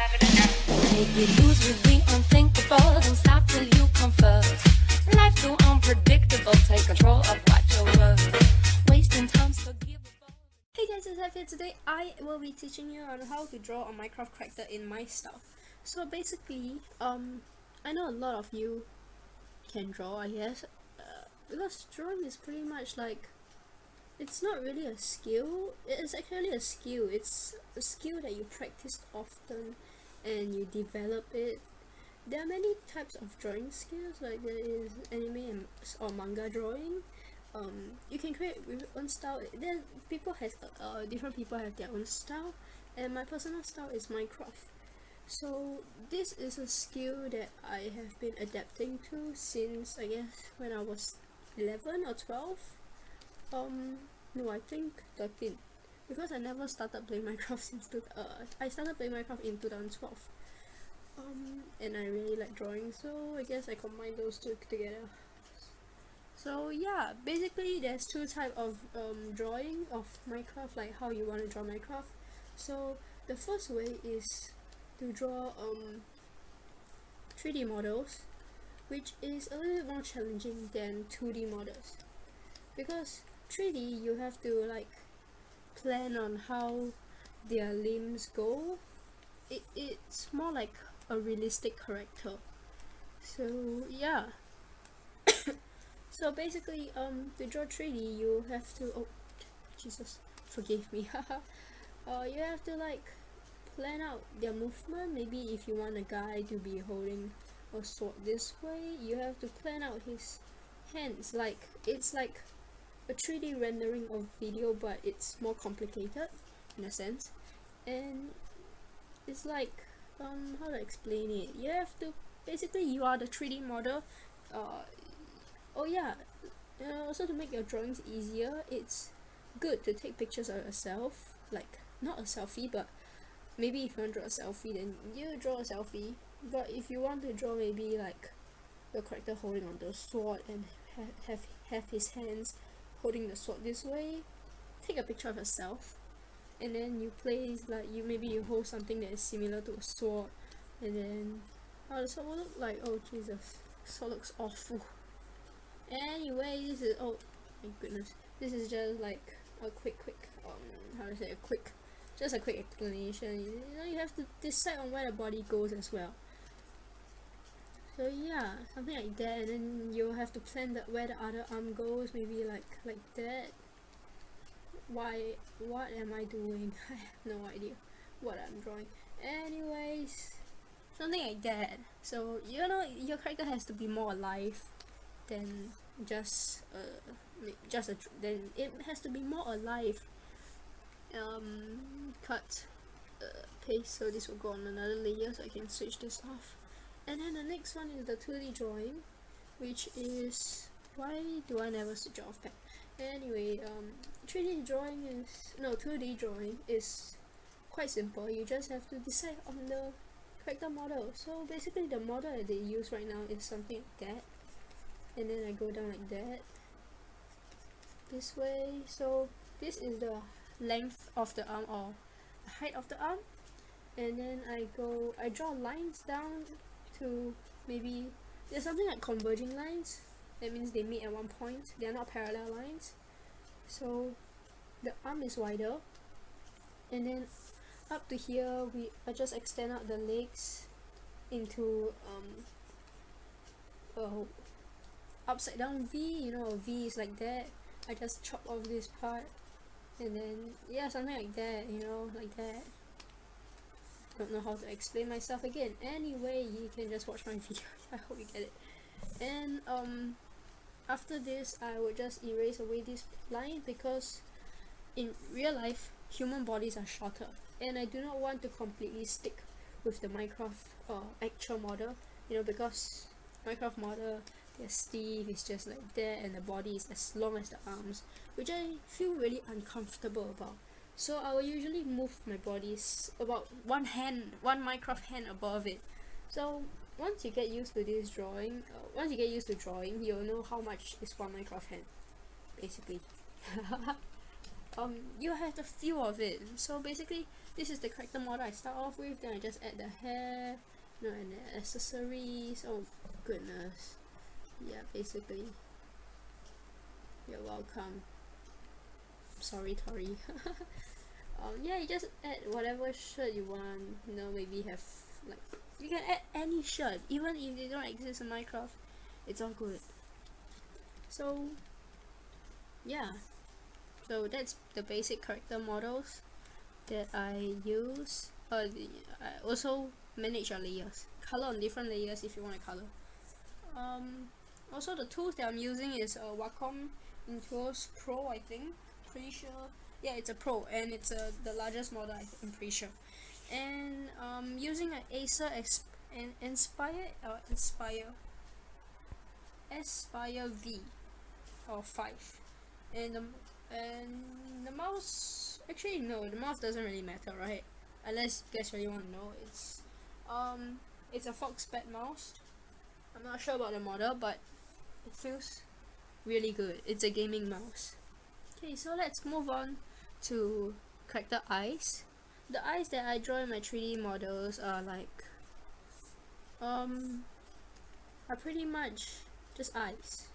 Make you lose with the unthinkable. Don't stop till you come first. Life too unpredictable. Take control of what you're worth. Wasting time's forgivable. Hey guys, it's F here. Today I will be teaching you on how to draw a Minecraft character in my style. So basically, I know a lot of you can draw, I guess, because drawing is pretty much like, it's not really a skill. It is actually a skill. It's a skill that you practice often and you develop it. There are many types of drawing skills, like there is anime or manga drawing. You can create your own style. Then different people have their own style, and my personal style is Minecraft. So this is a skill that I have been adapting to since, I guess, when I was 11 or 12. No, I think 13, because I never started playing Minecraft since I started playing Minecraft in 2012. And I really like drawing, so I guess I combine those two together. So yeah, basically there's two types of drawing of Minecraft, like how you want to draw Minecraft. So the first way is to draw 3D models, which is a little bit more challenging than 2D models, because 3D you have to like plan on how their limbs go. It's more like a realistic character. So yeah. So basically, to draw 3D you have to, oh Jesus, forgive me. You have to like plan out their movement. Maybe if you want a guy to be holding a sword this way, you have to plan out his hands. Like, it's like a 3D rendering of video, but it's more complicated in a sense. And it's like, how to explain it? You have to, basically you are the 3D model. Oh yeah, also to make your drawings easier, it's good to take pictures of yourself, like not a selfie, but maybe if you want to draw a selfie, then you draw a selfie. But if you want to draw maybe like your character holding on the sword and have his hands holding the sword this way, take a picture of yourself, and then you place, like, maybe you hold something that is similar to a sword, and then how the sword will look like. Oh Jesus, sword looks awful. Anyway, this is, oh my goodness, this is just like a quick how to say, just a quick explanation. You know, you have to decide on where the body goes as well. So yeah, something like that, and then you'll have to plan where the other arm goes, maybe like that. What am I doing? I have no idea what I'm drawing. Anyways, something like that. So you know, your character has to be more alive than just then it has to be more alive. Cut, paste, so this will go on another layer, so I can switch this off. And then the next one is the 2D drawing, which is, why do I never switch off that? Anyway, 2D drawing is quite simple. You just have to decide on the character model. So basically the model that they use right now is something like that, and then I go down like that, this way. So this is the length of the arm, or the height of the arm, and then I draw lines down to, maybe there's something like converging lines. That means they meet at one point, they are not parallel lines. So the arm is wider, and then up to here I just extend out the legs into upside down V. You know, a V is like that. I just chop off this part, and then yeah, something like that, you know, like that. Don't know how to explain myself again. Anyway, you can just watch my video. I hope you get it. And after this, I would just erase away this line, because in real life human bodies are shorter, and I do not want to completely stick with the Minecraft actual model, you know, because Minecraft model, Steve is just like that, and the body is as long as the arms, which I feel really uncomfortable about. So I will usually move my bodies about one Minecraft hand above it. So once you get used to this drawing, you'll know how much is one Minecraft hand, basically. You have the feel of it. So basically, this is the character model I start off with, then I just add the hair, you know, and the accessories. Oh goodness. Yeah, basically. You're welcome. Sorry, Tori. Yeah, you just add whatever shirt you want, you know, maybe have like, you can add any shirt, even if they don't exist in Minecraft, it's all good. So yeah, so that's the basic character models that I use. I also manage your layers, color on different layers if you want to color. Also the tools that I'm using is a Wacom Intuos Pro, I think, pretty sure. Yeah, it's a Pro, and it's the largest model, I'm pretty sure. And using an Acer Aspire V or 5, and the mouse, actually no, the mouse doesn't really matter, right? Unless you guys really want to know. It's a Sped mouse. I'm not sure about the model, but it feels really good. It's a gaming mouse. Okay, so let's move on to character eyes. The eyes that I draw in my 3D models are like are pretty much just eyes.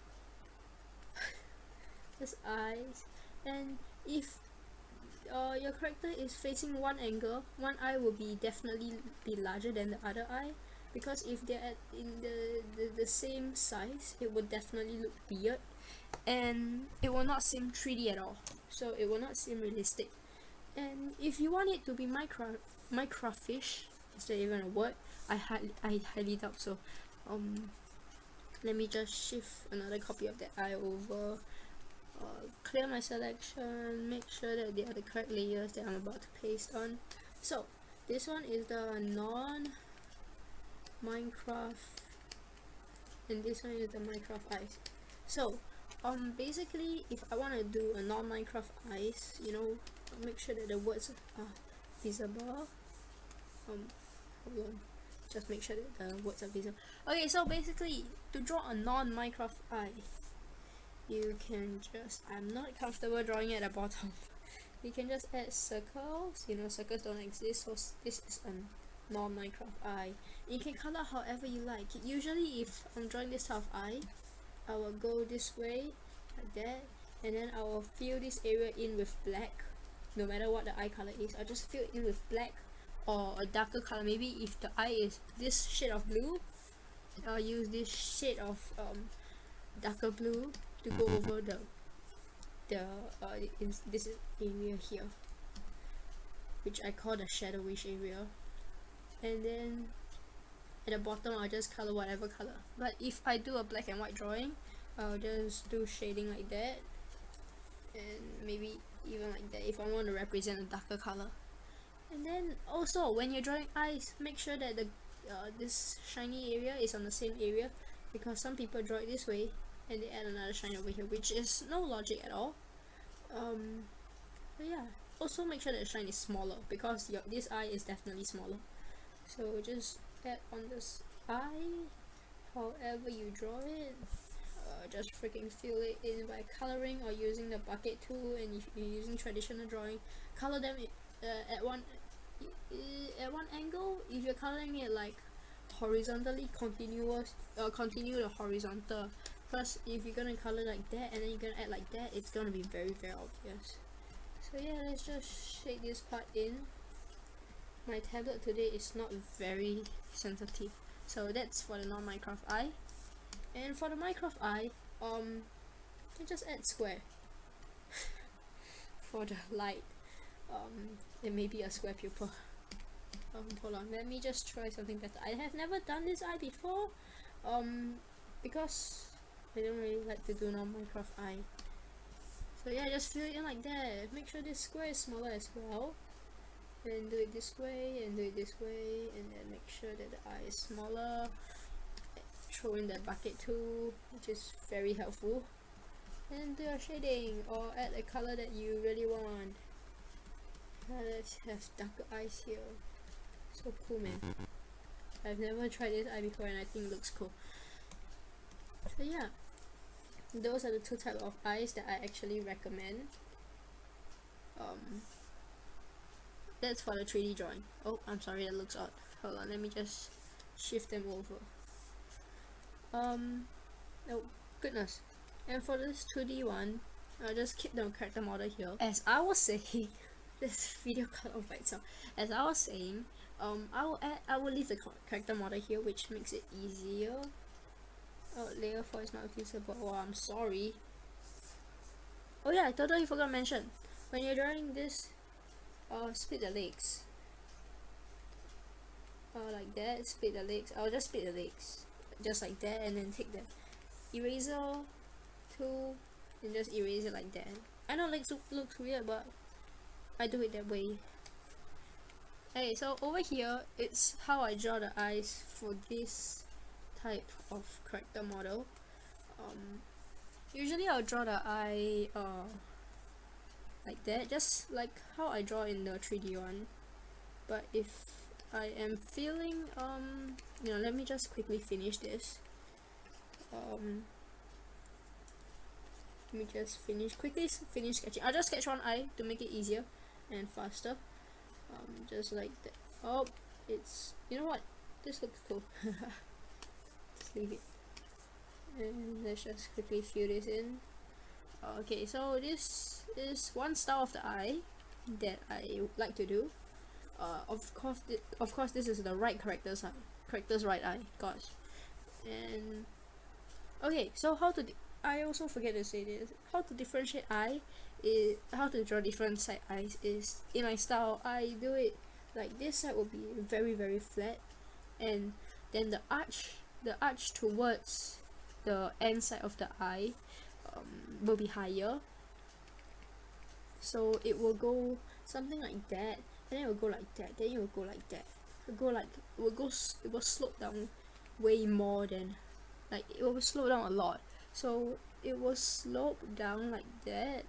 Just eyes. And if your character is facing one angle, one eye will definitely be larger than the other eye, because if they're in the same size, it would definitely look weird and it will not seem 3D at all, so it will not seem realistic. And if you want it to be microfish, is there even a word? I highly doubt so. Let me just shift another copy of that eye over, clear my selection, make sure that they are the correct layers that I'm about to paste on. So this one is the non-Minecraft, and this one is the Minecraft eyes. So basically, if I want to do a non-Minecraft eyes, you know, I'll make sure that the words are visible. Hold on, just make sure that the words are visible. Okay, so basically, to draw a non-Minecraft eye, you can just, I'm not comfortable drawing it at the bottom. You can just add circles, you know, circles don't exist, so this is a non-Minecraft eye. You can color however you like. Usually if I'm drawing this type of eye, I will go this way, like that, and then I will fill this area in with black. No matter what the eye color is, I'll just fill it in with black or a darker color. Maybe if the eye is this shade of blue, I'll use this shade of darker blue to go over this area here, which I call the shadowish area. And then at the bottom I'll just color whatever color. But if I do a black and white drawing, I'll just do shading like that, and maybe even like that if I want to represent a darker color. And then also when you're drawing eyes, make sure that the this shiny area is on the same area, because some people draw it this way and they add another shine over here, which is no logic at all. But yeah, also make sure that the shine is smaller, because this eye is definitely smaller. So just add on this eye however you draw it. Just freaking fill it in by coloring or using the bucket tool, and if you're using traditional drawing, color them at one angle. If you're coloring it like horizontally, continue the horizontal, because if you're gonna color like that and then you're gonna add like that, it's gonna be very obvious. So yeah, let's just shade this part in. My tablet today is not very sensitive, so that's for the non-Minecraft eye. And for the Minecraft eye, you just add square for the light. It may be a square pupil. Hold on, let me just try something better. I have never done this eye before, because I don't really like to do non-Minecraft eye. So yeah, just fill it in like that. Make sure this square is smaller as well, and do it this way and do it this way, and then make sure that the eye is smaller. Throw in the bucket tool, which is very helpful, and do a shading or add a color that you really want. Let's have darker eyes here. So cool, man. I've never tried this eye before and I think it looks cool. So yeah, those are the two types of eyes that I actually recommend. that's for the 3D drawing. Oh, I'm sorry, that looks odd. Hold on, let me just shift them over. Oh goodness. And for this 2D one, I'll just keep the character model here. As I was saying, this video cut off by itself. As I was saying, I will leave the character model here, which makes it easier. Oh, layer 4 is not visible. Oh, I'm sorry. Oh yeah, I totally forgot to mention. When you're drawing this, split the legs. Like that, split the legs. I'll just split the legs. Just like that, and then take the eraser tool and just erase it like that. I know legs looks weird, but I do it that way. Okay, so over here, it's how I draw the eyes for this type of character model. Usually I'll draw the eye like that, just like how I draw in the 3D one. But if I am feeling you know, let me just quickly finish this. Let me just quickly finish sketching. I'll just sketch one eye to make it easier and faster. Just like that. Oh, it's, you know what, this looks cool. Just leave it, and let's just quickly fill this in. Okay, so this is one style of the eye that I like to do. Of course this is the right character's right eye, gosh. And okay, so how to I also forget to say this, how to differentiate eye is how to draw different side eyes is, in my style I do it like this side will be very very flat, and then the arch towards the end side of the eye will be higher, so it will go something like that, and then it will go like that, then it will go like that, it will slope down way more than, like, it will slow down a lot, so it will slope down like that.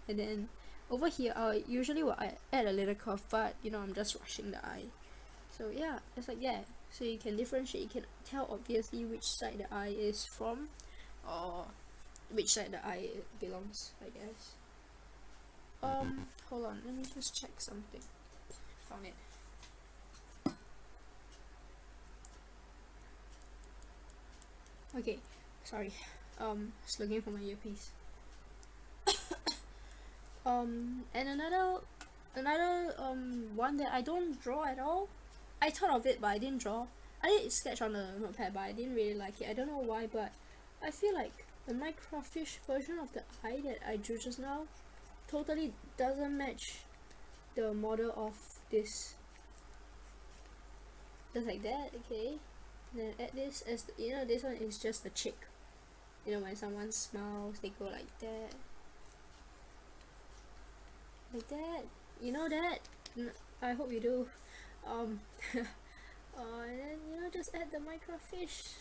And then over here I usually will add a little curve, but you know, I'm just rushing the eye, so yeah, it's like that. So you can differentiate, you can tell obviously which side the eye is from, or which side the eye belongs, I guess. Hold on, let me just check something. Found it. Okay, sorry, just looking for my earpiece. And another one that I don't draw at all. I thought of it, but I didn't draw. I did sketch on the notepad, but I didn't really like it. I don't know why, but I feel like the microfiche version of the eye that I drew just now totally doesn't match the model of this. Just like that, okay. Then add this as the, you know, this one is just the cheek. You know, when someone smiles, they go like that. Like that. You know that? I hope you do. And then, you know, just add the microfiche.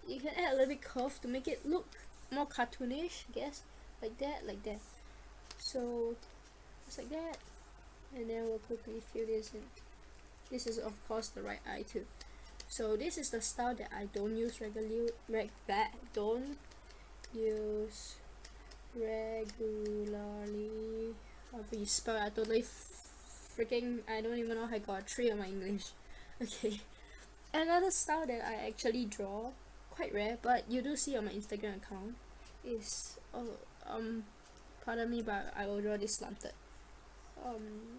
You can add a little bit curve to make it look more cartoonish, I guess. Like that, like that. So just like that, and then we'll quickly fill this in. This is of course the right eye too. So this is the style that I don't use regularly. However you spell it, I totally freaking, I don't even know how I got a 3 on my English. Okay. Another style that I actually draw, quite rare, but you do see on my Instagram account, is pardon me, but I will draw this slanted.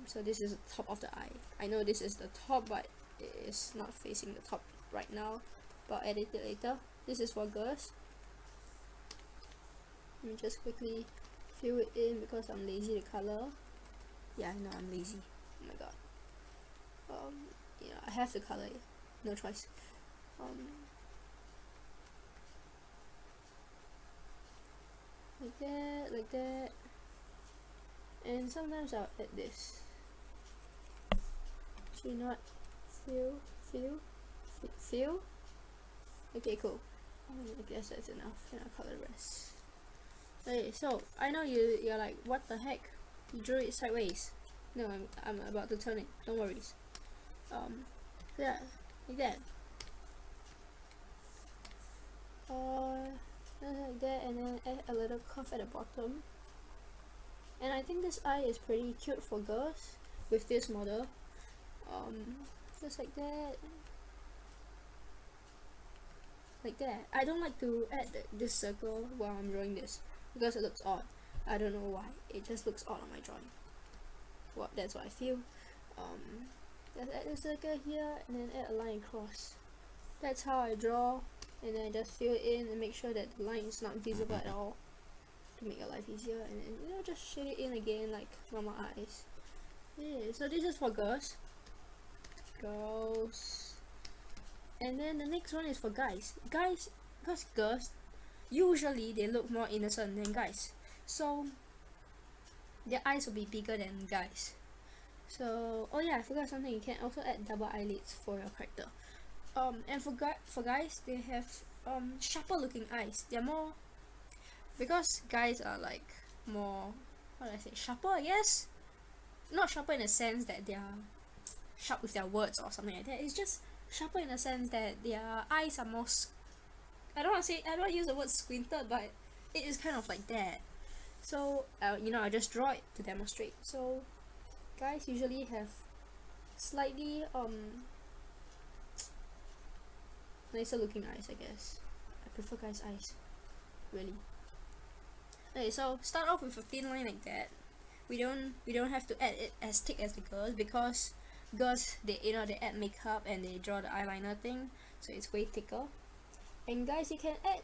So this is the top of the eye. I know this is the top, but it is not facing the top right now, but I'll edit it later. This is for girls. Let me just quickly fill it in because I'm lazy to color. Yeah, I know I'm lazy. Oh my god. Yeah, I have to color it. No choice. Like that, like that. And sometimes I'll add this. Actually not fill. Okay, cool. I guess that's enough. And I'll color the rest. Okay, so I know you're like, what the heck? You drew it sideways. No, I'm about to turn it. Don't worry. Yeah, like that. Like that, and then add a little curve at the bottom. And I think this eye is pretty cute for girls with this model. Just like that. Like that. I don't like to add this circle while I'm drawing this because it looks odd. I don't know why. It just looks odd on my drawing. Well, that's what I feel. Just add a circle here and then add a line across. That's how I draw, and then I just fill it in and make sure that the line is not visible at all to make your life easier, and then just shade it in again like normal eyes. Yeah, so this is for girls. And then the next one is for guys. Because girls usually they look more innocent than guys, so their eyes will be bigger than guys. So oh yeah, I forgot something. You can also add double eyelids for your character. And for guys, they have sharper looking eyes. They're more, because guys are like more, how do I say, sharper, I guess. Not sharper in the sense that they are sharp with their words or something like that. It's just sharper in the sense that their eyes are more I don't want to use the word squinted, but it is kind of like that. So I just draw it to demonstrate. So guys usually have slightly nicer looking eyes, I guess. I prefer guys' eyes, really. Okay, so start off with a thin line like that. We don't have to add it as thick as the girls, because girls they add makeup and they draw the eyeliner thing, so it's way thicker. And guys, you can add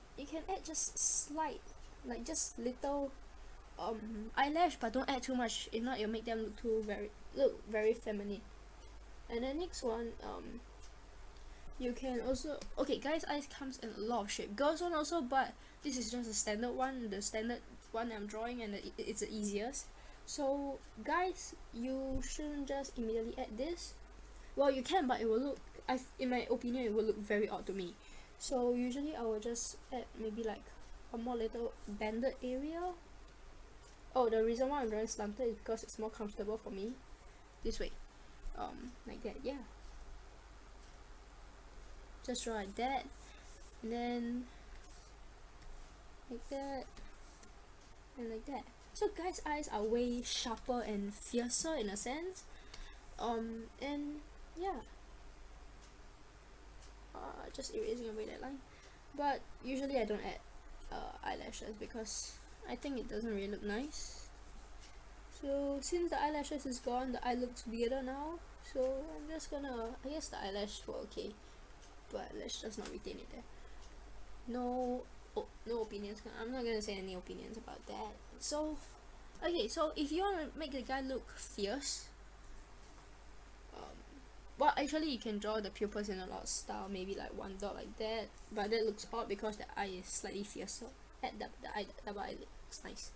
just slight, like just little eyelash, but don't add too much. If not, it'll make them look very feminine. And the next one, you can also, okay, guys' eyes comes in a lot of shape. Girls one also, but this is just a standard one, the standard one I'm drawing, and it's the easiest. So guys, you shouldn't just immediately add this. Well, you can, but it will look, in my opinion, it will look very odd to me. So usually I will just add maybe like a more little banded area. Oh, the reason why I'm drawing slanted is because it's more comfortable for me this way. Like that, yeah. Just draw like that, and then like that, and like that. So guys' eyes are way sharper and fiercer in a sense. And yeah, just erasing away that line. But usually I don't add eyelashes because I think it doesn't really look nice. So since the eyelashes is gone, the eye looks weirder now. So I'm just gonna, I guess the eyelash were okay, but let's just not retain it there. No opinions. I'm not gonna say any opinions about that. So okay, so if you want to make the guy look fierce, well, actually you can draw the pupils in a lot of style, maybe like one dot like that, but that looks odd because the eye is slightly fiercer. Add the double eye looks nice.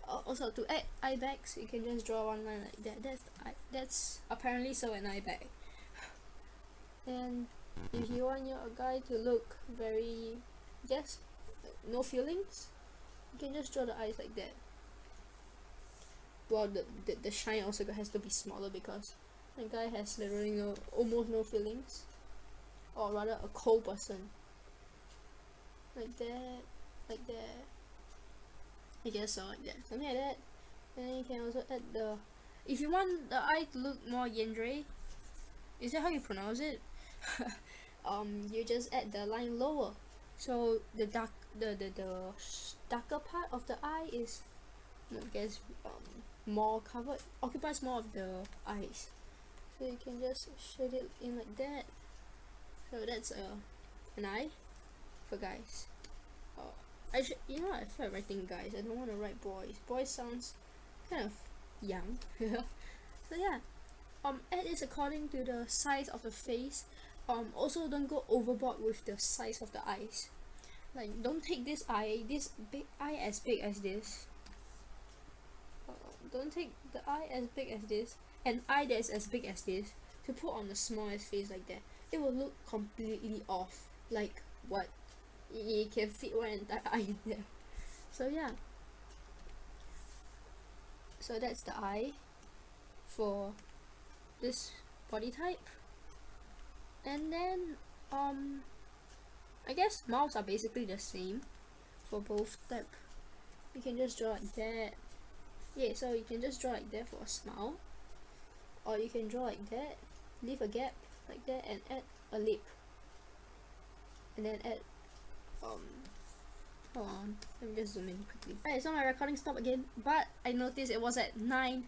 Also, to add eye bags, you can just draw one line like that. That's apparently so an eye bag. And if you want your guy to look very, just no feelings, you can just draw the eyes like that. Well, the shine also has to be smaller because the guy has literally almost no feelings, or rather a cold person. Like that, like that. I guess so, like that, something like that. And then you can also add if you want the eye to look more yandere, is that how you pronounce it? You just add the line lower, so the darker part of the eye is, I guess, more covered, occupies more of the eyes. So you can just shade it in like that. So that's an eye for guys. I feel like writing guys. I don't want to write boys. Boys sounds kind of young. So yeah, add this according to the size of the face. Also don't go overboard with the size of the eyes. Like, don't take this big eye as big as this. Don't take the eye as big as this, and eye that's as big as this, to put on the smallest face like that. It will look completely off. Like, what? You can fit one entire eye in there. So yeah. So that's the eye for this body type. And then I guess mouths are basically the same for both type. You can just draw like that. Yeah, so you can just draw like that for a smile, or you can draw like that, leave a gap like that, and add a lip, and then add hold on, let me just zoom in quickly. Alright, so my recording stopped again, but I noticed it was at 9:59,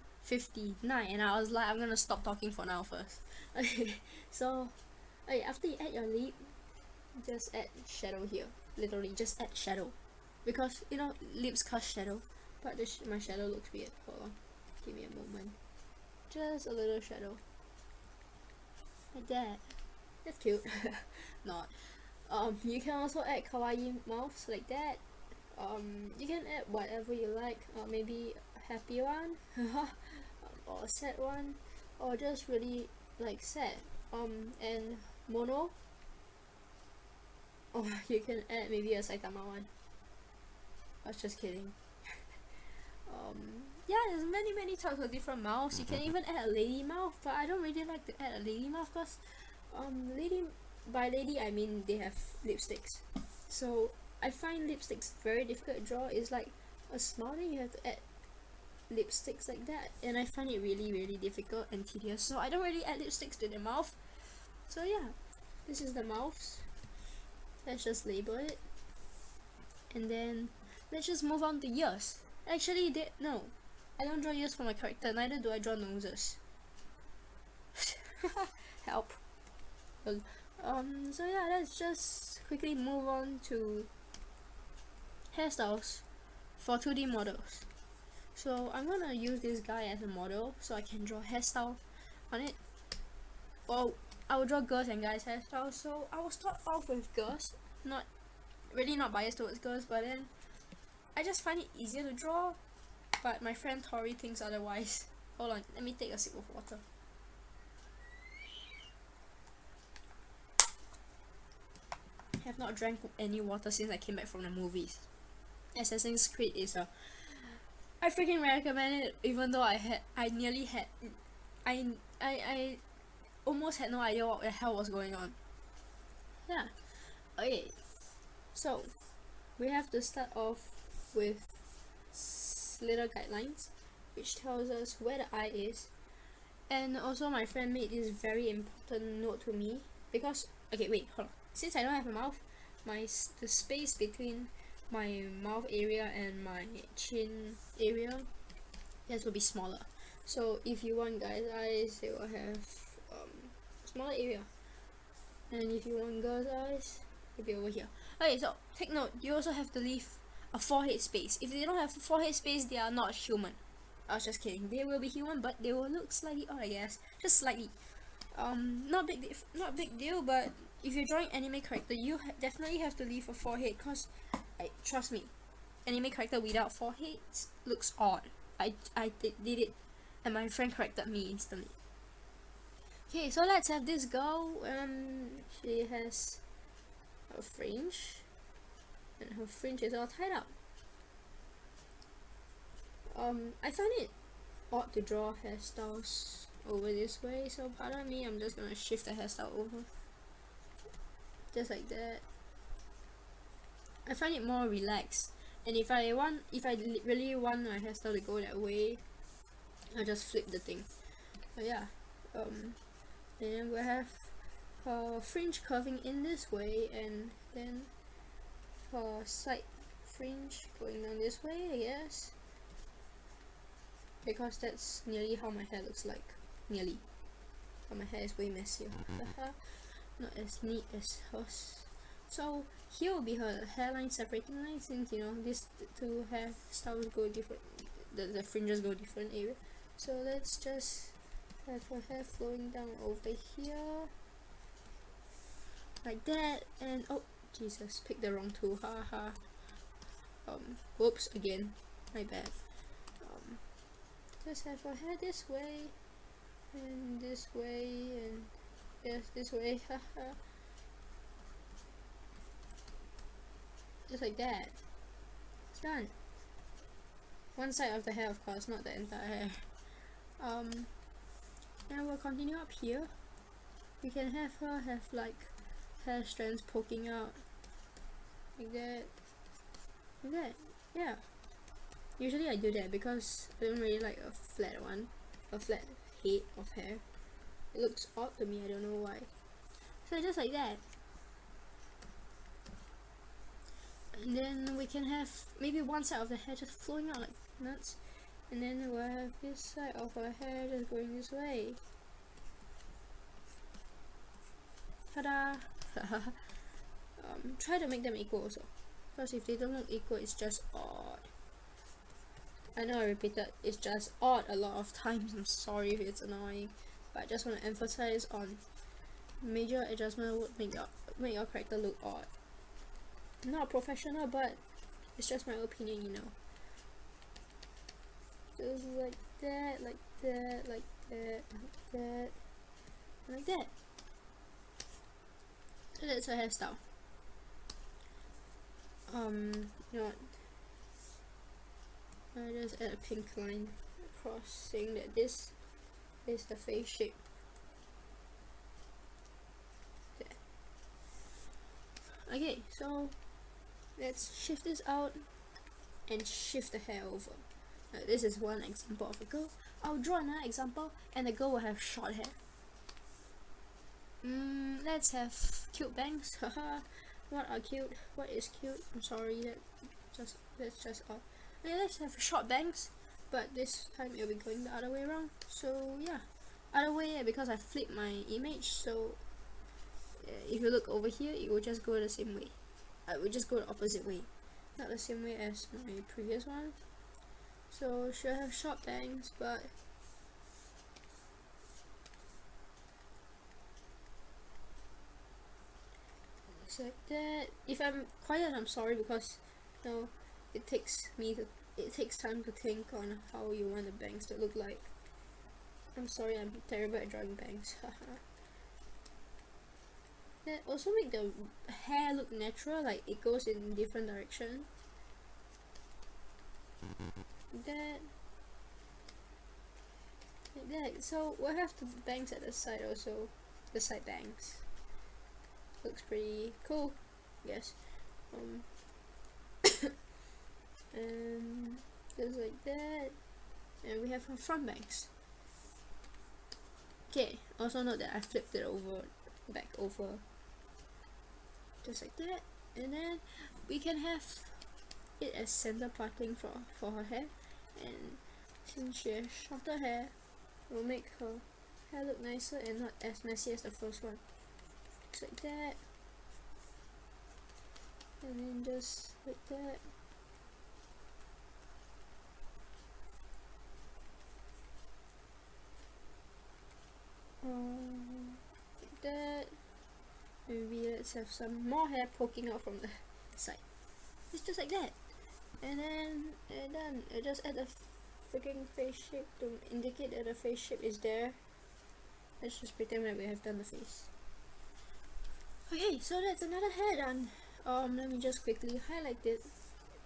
and I was like, I'm gonna stop talking for now first. Okay, so after you add your lip, just add shadow here. Literally, just add shadow, because you know lips cast shadow, but my shadow looks weird. Hold on, give me a moment. Just a little shadow, like that. That's cute. Not. You can also add kawaii mouths like that. You can add whatever you like. Maybe a happy one, or a sad one, or just really like sad. And mono. Or you can add maybe a Saitama one. I was just kidding. Yeah, there's many types of different mouths. You can even add a lady mouth, but I don't really like to add a lady mouth because by lady I mean they have lipsticks. So I find lipsticks very difficult to draw. It's like a smile, then you have to add lipsticks like that, and I find it really difficult and tedious. So I don't really add lipsticks to the mouth. So yeah, this is the mouths. Let's just label it, and then let's just move on to ears. Actually, no, I don't draw ears for my character. Neither do I draw noses. Help. So yeah, let's just quickly move on to hairstyles for 2D models. So I'm gonna use this guy as a model so I can draw hairstyle on it. Well, I will draw girls and guys hairstyles, so I will start off with girls. Not biased towards girls, but then I just find it easier to draw, but my friend Tori thinks otherwise. Hold on, let me take a sip of water. I have not drank any water since I came back from the movies. Assassin's Creed is I freaking recommend it, even though I almost had no idea what the hell was going on. Yeah. Okay. So we have to start off with little guidelines, which tells us where the eye is. And also my friend made this very important note to me, because okay, wait, hold on. Since I don't have a mouth, the space between my mouth area and my chin area has to be smaller. So if you want guys' eyes, they will have smaller area, and if you want girls' eyes, it'll be over here. Okay, so take note, you also have to leave a forehead space. If they don't have a forehead space, they are not human. I was just kidding. They will be human, but they will look slightly odd, I guess. Just slightly. Not big deal, but if you're drawing anime character, you definitely have to leave a forehead, cause trust me, anime character without forehead looks odd. I did it, and my friend corrected me instantly. Okay, so let's have this girl. She has a fringe, and her fringe is all tied up. I find it odd to draw hairstyles over this way, so pardon me, I'm just gonna shift the hairstyle over. Just like that. I find it more relaxed, and if I really want my hairstyle to go that way, I just flip the thing. But yeah, then we'll have her fringe curving in this way, and then her side fringe going down this way, I guess, because that's nearly how my hair looks like. Nearly. But my hair is way messier. Not as neat as hers. So here will be her hairline separating line, since you know these two hairstyles go different, the fringes go different area. So let's just have her hair flowing down over here like that, and oh Jesus, picked the wrong tool, haha. Whoops, again, my bad. Just have her hair this way, and this way, and yes, this way, haha. Just like that. It's done. One side of the hair, of course, not the entire hair. Now we'll continue up here. We can have her have like hair strands poking out like that, yeah. Usually I do that because I don't really like a flat head of hair. It looks odd to me, I don't know why. So just like that. And then we can have maybe one side of the hair just flowing out like nuts. And then we'll have this side of our hair just going this way. Ta-da! Try to make them equal also. Because if they don't look equal, it's just odd. I know I repeated, it's just odd a lot of times. I'm sorry if it's annoying. But I just want to emphasize on major adjustment would make your character look odd. I'm not a professional, but it's just my opinion, you know. Just like that, like that, like that, like that, like that. So that's a hairstyle. You know what? I just add a pink line across saying that this is the face shape. There. Okay, so let's shift this out and shift the hair over. Now, this is one example of a girl. I'll draw another example and the girl will have short hair. Let's have cute bangs. Haha. What are cute? What is cute? I'm sorry, that's just odd. Okay, let's have short bangs, but this time it'll be going the other way around. So yeah, other way because I flipped my image. So if you look over here, it will just go the same way. I will just go the opposite way, not the same way as my previous one. So she'll have short bangs, but it's like that. If I'm quiet, I'm sorry because you know, it takes time to think on how you want the bangs to look like. I'm sorry, I'm terrible at drawing bangs. That also make the hair look natural, like it goes in different direction. Like that. So we'll have the bangs at the side also. The side bangs. Looks pretty cool, I guess. And just like that. And we have our front bangs. Okay, also note that I flipped it back over. Just like that. And then we can have it as center parting for her hair. And since she has shorter hair, we'll make her hair look nicer and not as messy as the first one. Just like that. And then just like that. Like that. Maybe let's have some more hair poking out from the side. It's just like that. And then done. I just add a freaking face shape to indicate that the face shape is there. Let's just pretend that we have done the face. Okay, so that's another hair done. Let me just quickly highlight it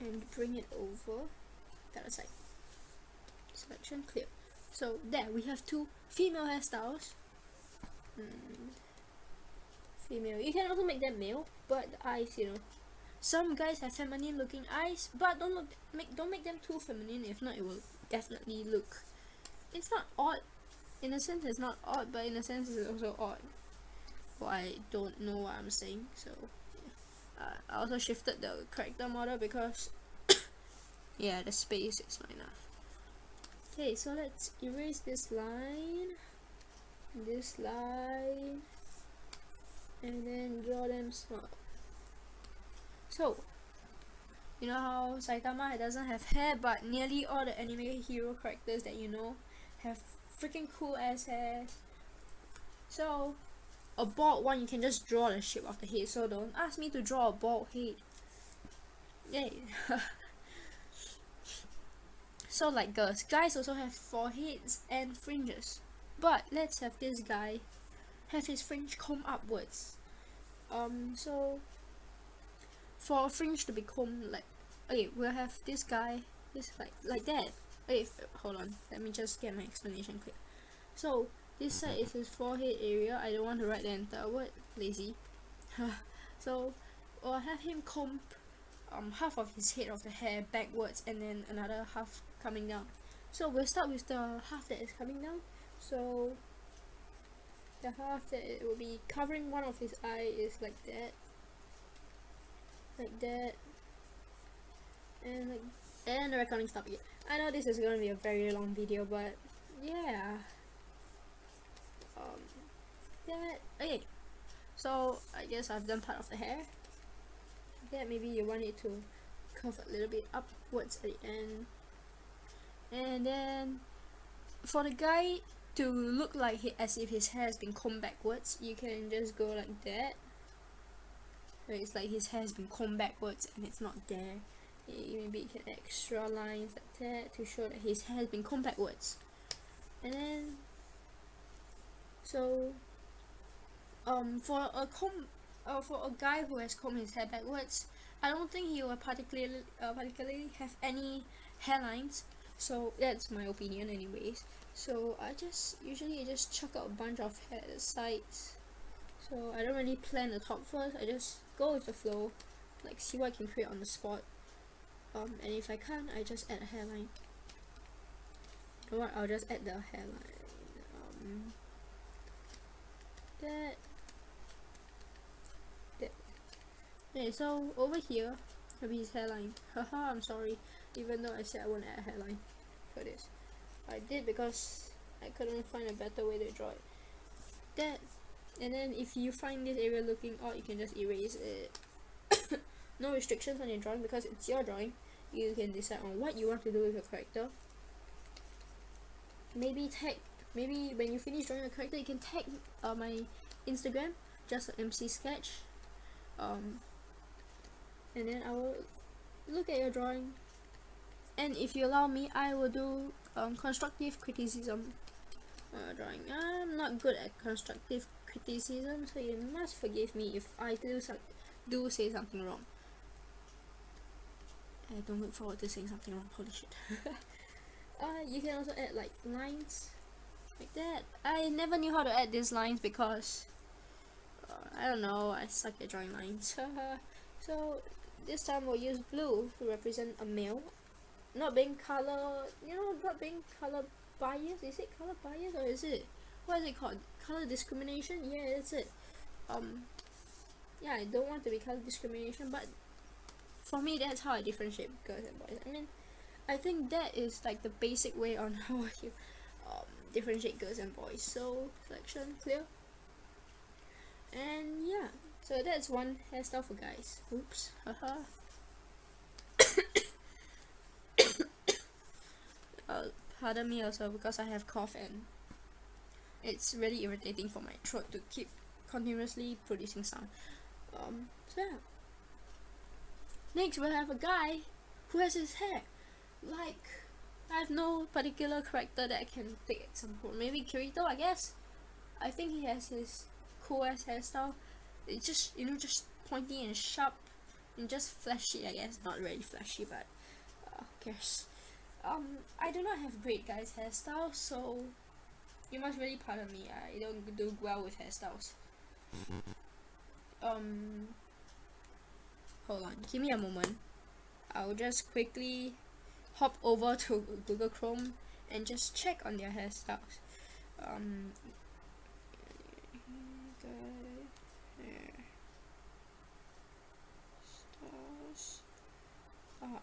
and bring it over the other side. Selection clear. So there we have two female hairstyles. Female. You can also make them male, but the eyes, you know. Some guys have feminine looking eyes, but don't make them too feminine. If not, it will definitely look. It's not odd. In a sense, it's not odd, but in a sense, it's also odd. Well, I don't know what I'm saying, so I also shifted the character model because yeah, the space is not enough. Okay, so let's erase this line, and then draw them small. So, you know how Saitama doesn't have hair, but nearly all the anime hero characters that you know have freaking cool ass hair. So, a bald one, you can just draw the shape of the head, so don't ask me to draw a bald head. Yay. So like girls, guys also have foreheads and fringes, but let's have this guy have his fringe comb upwards. So for a fringe to be combed, like, okay, we'll have this guy, this like that. Okay, hold on, let me just get my explanation clear. So this side is his forehead area. I don't want to write the entire word, lazy. So I'll have him combed half of his head of the hair backwards and then another half coming down. So we'll start with the half that is coming down. So the half that it will be covering one of his eye is like that, and the recording stopped again. I know this is going to be a very long video, but yeah, okay. So I guess I've done part of the hair. That maybe you want it to curve a little bit upwards at the end, and then for the guy to look like as if his hair has been combed backwards, you can just go like that. So it's like his hair has been combed backwards and it's not there. Maybe you can add extra lines like that to show that his hair has been combed backwards. And then so for a guy who has combed his hair backwards, I don't think he will particularly have any hairlines. So that's my opinion anyways. So I usually just chuck out a bunch of hair at the sides. So I don't really plan the top first, I just go with the flow, like see what I can create on the spot. And if I can't, I just add a hairline. You know what, I'll just add the hairline. That. Okay, so over here will be his hairline. Haha, I'm sorry, even though I said I won't add a hairline for this. I did because I couldn't find a better way to draw it. That, and then if you find this area looking odd, you can just erase it. No restrictions on your drawing because it's your drawing. You can decide on what you want to do with your character. Maybe when you finish drawing a character, you can tag my Instagram, just MC Sketch. And then I will look at your drawing, and if you allow me, I will do constructive criticism drawing. I'm not good at constructive criticism, so you must forgive me if I do say something wrong. I don't look forward to saying something wrong, holy shit. You can also add like lines like that. I never knew how to add these lines because I don't know, I suck at drawing lines. So this time we'll use blue to represent a male, not being color bias. Is it color bias or is it, what is it called, color discrimination? Yeah, that's it. Yeah, I don't want to be color discrimination, but for me that's how I differentiate girls and boys. I mean, I think that is like the basic way on how you differentiate girls and boys. So selection, clear, and yeah, so that's one hairstyle for guys. Oops, haha. Pardon me also because I have cough and it's really irritating for my throat to keep continuously producing sound. So yeah. Next we'll have a guy who has his hair like, I have no particular character that I can take example. Maybe Kirito, I guess. I think he has his cool ass hairstyle. It's just, you know, just pointy and sharp and just flashy, I guess. Not really flashy, but who cares. I do not have great guys hairstyles, so you must really pardon me. I don't do well with hairstyles. Hold on, give me a moment. I'll just quickly hop over to Google Chrome and just check on their hairstyles.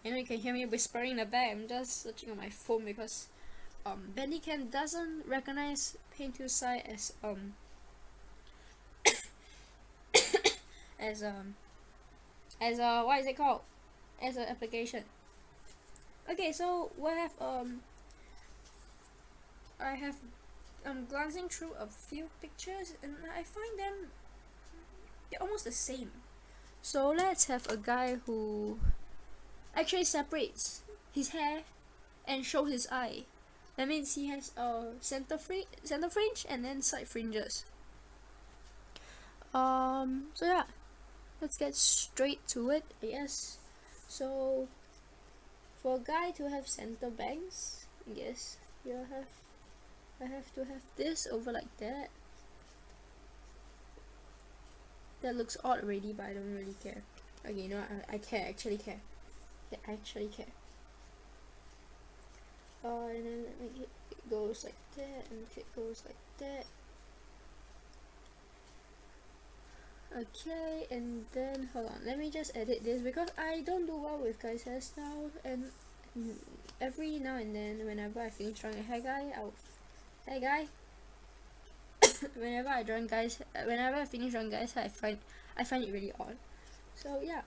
I know you can hear me whispering in the back. I'm just searching on my phone because Bandicam doesn't recognize Intuos as as what is it called, as an application. Okay, so we have I'm glancing through a few pictures and I find them, they're almost the same. So let's have a guy who actually separates his hair and shows his eye. That means he has a center fringe and then side fringes. So yeah, let's get straight to it, I guess. So for a guy to have center bangs, I guess I have to have this over like that. That looks odd already, but I don't really care. Okay, you know what, I care, actually care. that actually care. And then let me make it goes like that, and it goes like that. Okay, and then hold on, let me just edit this because I don't do well with guys' hairstyle, and every now and then whenever I finish drawing a hair guy, hey guy, whenever I finish drawing guys, I find it really odd. So yeah,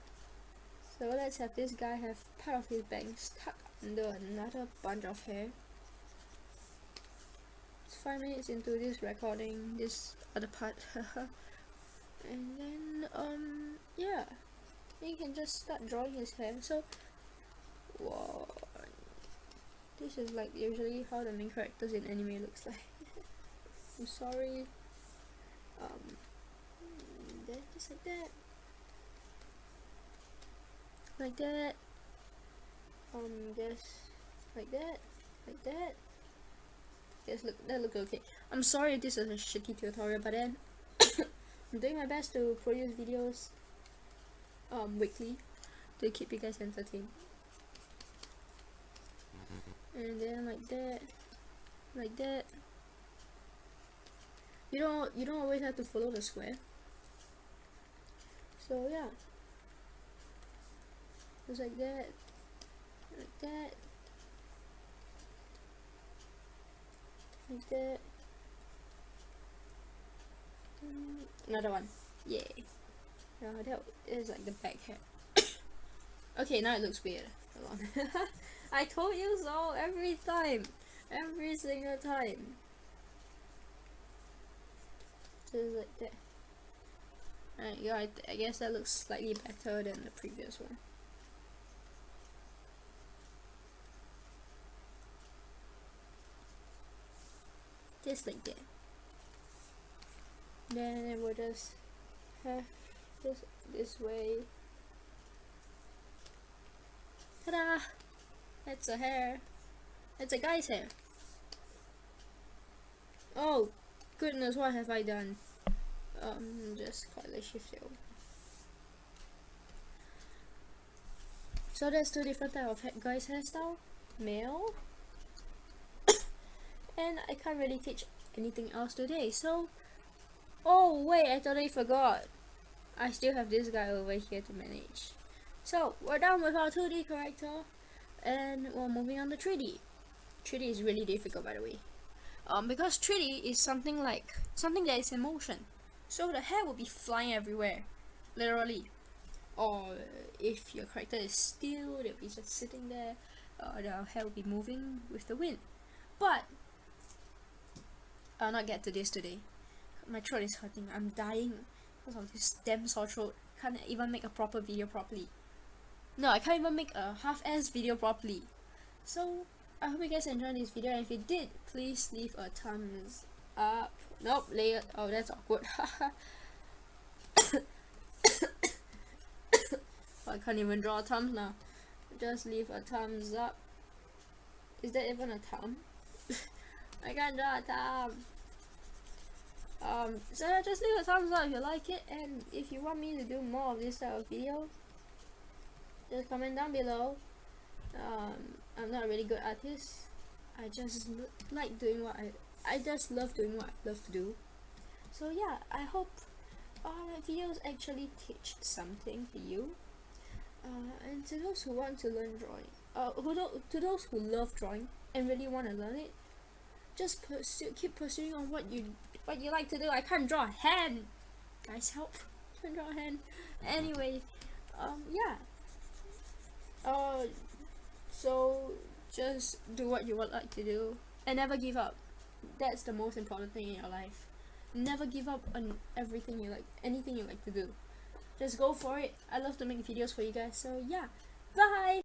so let's have this guy have part of his bangs stuck under another bunch of hair. It's 5 minutes into this recording, this other part. And then yeah, you can just start drawing his hair. So wow, this is like usually how the main characters in anime looks like. I'm sorry. Then just like that, like that. Just like that, like that. Yes, look, that looks okay. I'm sorry this is a shitty tutorial, but then I'm doing my best to produce videos weekly to keep you guys entertained. And then like that, like that. You don't always have to follow the square. So yeah, just like that, like that, like that. Another one. Yay. Now that is like the back hair. Okay, now it looks weird. Hold on. I told you so every time. Every single time. Just like that. Alright, yeah, I guess that looks slightly better than the previous one. Just like that. Then it will just have this way. Ta-da! That's a hair. It's a guy's hair. Oh goodness, what have I done? Just slightly shift it over. So there's two different type of guys hairstyle. Male. And I can't really teach anything else today, so oh wait, I totally forgot. I still have this guy over here to manage. So we're done with our 2D character, and we're moving on to 3D. 3D is really difficult, by the way, because 3D is something that is in motion. So the hair will be flying everywhere, literally. Or if your character is still, they'll be just sitting there. The hair will be moving with the wind. But I'll not get to this today. My throat is hurting. I'm dying because of this damn sore throat. Can't even make a proper video properly. No, I can't even make a half-ass video properly. So I hope you guys enjoyed this video, and if you did, please leave a thumbs up. Nope, later. Oh, that's awkward. I can't even draw a thumb now. Just leave a thumbs up. Is that even a thumb? I can't draw a thumb. So just leave a thumbs up if you like it, and if you want me to do more of this type of video, just comment down below. I'm not a really good artist. I just like doing what I just love doing what I love to do. So yeah, I hope my videos actually teach something to you. And to those who want to learn drawing, to those who love drawing and really want to learn it, just keep pursuing on what you like to do. I can't draw a hand. Guys, help! I can't draw a hand. Anyway, yeah. So just do what you would like to do and never give up. That's the most important thing in your life. Never give up on everything you like, anything you like to do. Just go for it. I love to make videos for you guys. So yeah, bye.